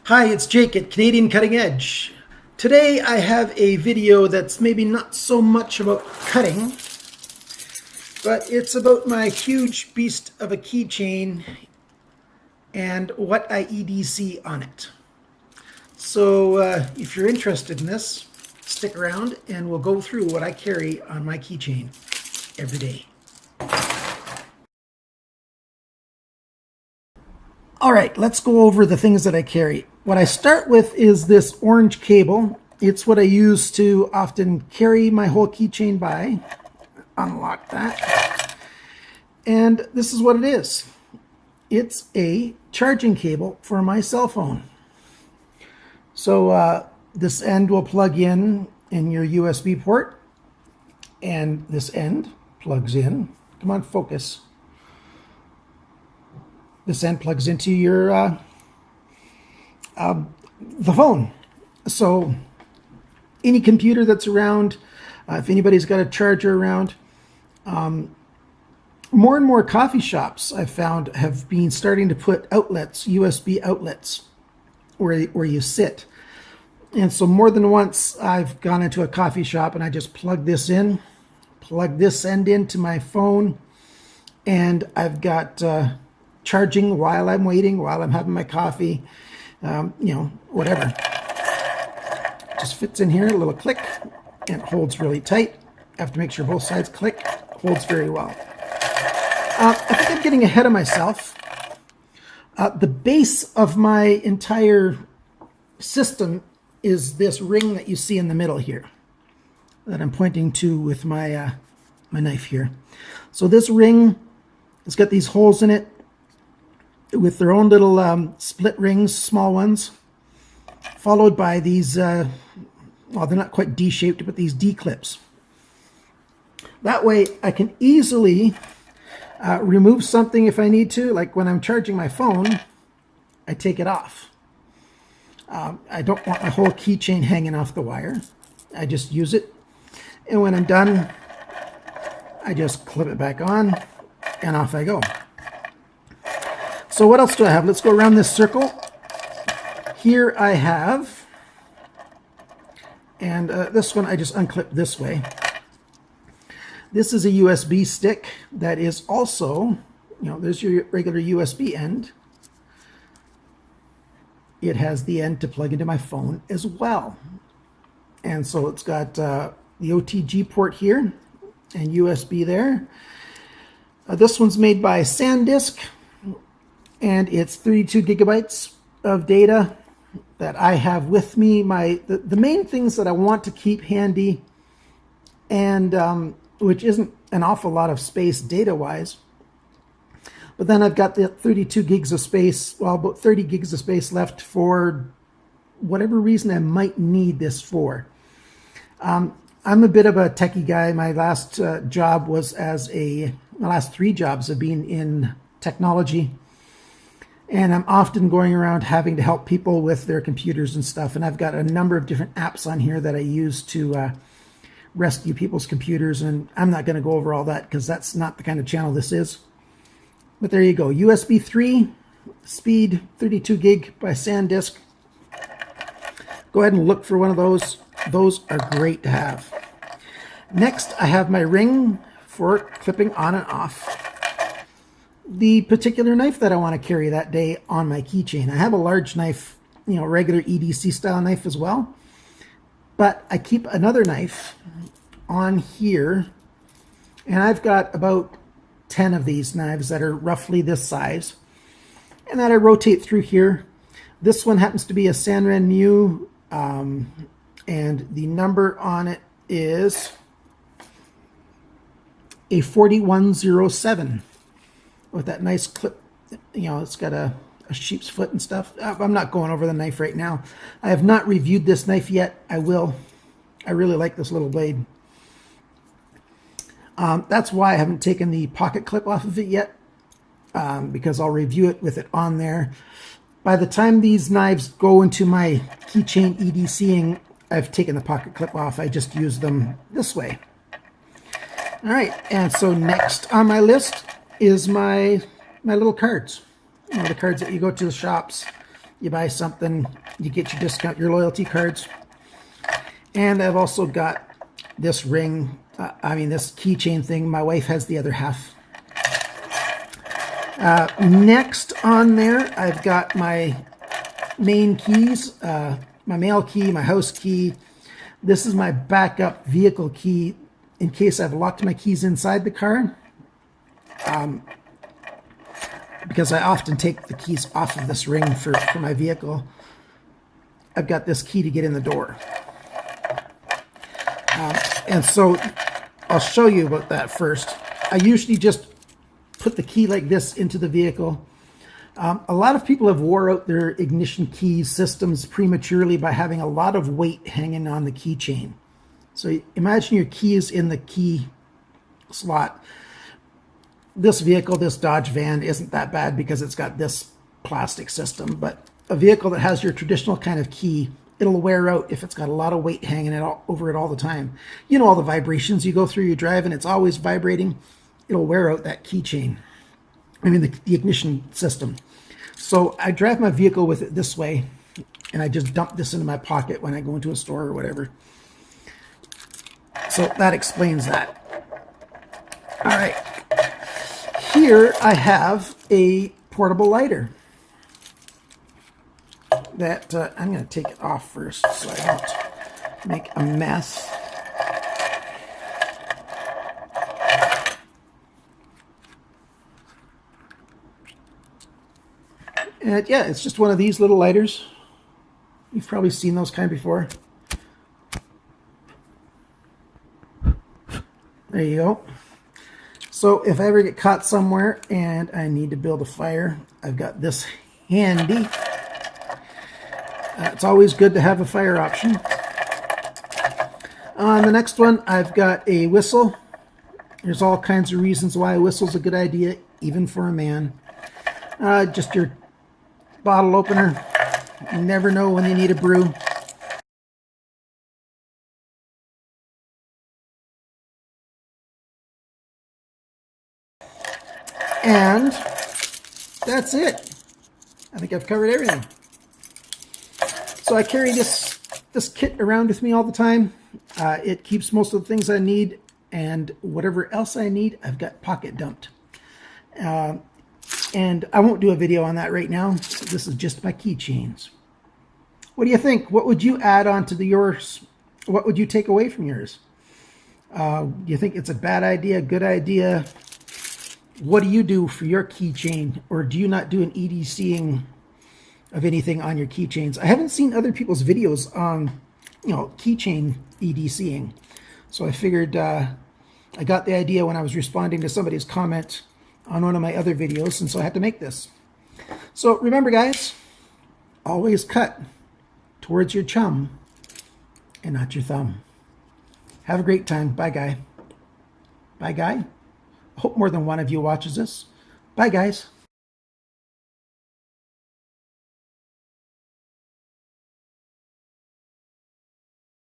Hi, it's Jake at Canadian Cutting Edge. Today I have a video that's maybe not so much about cutting, but it's about my huge beast of a keychain and what I EDC on it. So if you're interested in this, stick around and we'll go through what I carry on my keychain every day. All right, let's go over the things that I carry. What I start with is this orange cable. It's what I use to often carry my whole keychain by. Unlock that. And this is what it is. It's a charging cable for my cell phone. So this end will plug in your USB port, and this end plugs in. Come on, focus. This end plugs into your the phone. So any computer that's around, if anybody's got a charger around, more and more coffee shops I've found have been starting to put outlets, USB outlets, where you sit. And so more than once I've gone into a coffee shop and I just plug this in, plug this end into my phone, and I've got charging while I'm waiting, while I'm having my coffee, whatever. Just fits in here, a little click, and it holds really tight. I have to make sure both sides click, holds very well. I think I'm getting ahead of myself. The base of my entire system is this ring that you see in the middle here, that I'm pointing to with my my knife here. So this ring, it's got these holes in it with their own little split rings, small ones, followed by these, well, they're not quite D-shaped, but these D-clips. That way I can easily remove something if I need to. Like when I'm charging my phone, I take it off. I don't want my whole keychain hanging off the wire. I just use it. And when I'm done, I just clip it back on and off I go. So what else do I have? Let's go around this circle. Here I have, and this one I just unclip this way. This is a USB stick that is also, there's your regular USB end. It has the end to plug into my phone as well. And so it's got the OTG port here and USB there. This one's made by Sandisk, and it's 32 gigabytes of data that I have with me. The main things that I want to keep handy, and which isn't an awful lot of space data-wise. But then I've got the 32 gigs of space, well, about 30 gigs of space left for whatever reason I might need this for. I'm a bit of a techie guy. My last job was my last 3 jobs have been in technology. And I'm often going around having to help people with their computers and stuff. And I've got a number of different apps on here that I use to rescue people's computers. And I'm not going to go over all that because that's not the kind of channel this is. But there you go. USB 3, speed, 32 gig by Sandisk. Go ahead and look for one of those. Those are great to have. Next, I have my ring for clipping on and off the particular knife that I want to carry that day on my keychain. I have a large knife, regular EDC style knife as well, but I keep another knife on here, and I've got about 10 of these knives that are roughly this size, and that I rotate through here. This one happens to be a Sanrenmu, and the number on it is a 4107. With that nice clip, it's got a sheep's foot and stuff. I'm not going over the knife right now. I have not reviewed this knife yet. I will. I really like this little blade. That's why I haven't taken the pocket clip off of it yet, because I'll review it with it on there. By the time these knives go into my keychain EDCing, I've taken the pocket clip off. I just use them this way. All right, and so next on my list is my little cards. The cards that you go to the shops You buy something, you get your discount, your loyalty cards. And I've also got this ring, this keychain thing. My wife has the other half. Next on there, I've got my main keys, my mail key, my house key. This is my backup vehicle key in case I've locked my keys inside the car. Because I often take the keys off of this ring for my vehicle. I've got this key to get in the door. And so I'll show you about that first. I usually just put the key like this into the vehicle. A lot of people have wore out their ignition key systems prematurely by having a lot of weight hanging on the keychain. So imagine your key is in the key slot. This vehicle, this Dodge van, isn't that bad because it's got this plastic system, but a vehicle that has your traditional kind of key, it'll wear out if it's got a lot of weight hanging over it all the time. You know all the vibrations you go through, you drive, and it's always vibrating. It'll wear out that keychain. The ignition system. So I drive my vehicle with it this way, and I just dump this into my pocket when I go into a store or whatever. So that explains that. All right. Here I have a portable lighter that I'm going to take it off first so I don't make a mess. And yeah, it's just one of these little lighters. You've probably seen those kind before. There you go. So if I ever get caught somewhere and I need to build a fire, I've got this handy. It's always good to have a fire option. On the next one, I've got a whistle. There's all kinds of reasons why a whistle's a good idea, even for a man. Just your bottle opener. You never know when you need a brew. And that's it. I think I've covered everything. So I carry this kit around with me all the time. It keeps most of the things I need, and whatever else I need, I've got pocket dumped. And I won't do a video on that right now. This is just my keychains. What do you think? What would you add on to yours? What would you take away from yours? Do you think it's a bad idea, good idea? What do you do for your keychain? Or do you not do an EDCing of anything on your keychains? I haven't seen other people's videos on, keychain EDCing. So I figured I got the idea when I was responding to somebody's comment on one of my other videos, and so I had to make this. So remember, guys, always cut towards your chum and not your thumb. Have a great time. Bye, guy. Bye, guy. I hope more than one of you watches this. Bye, guys.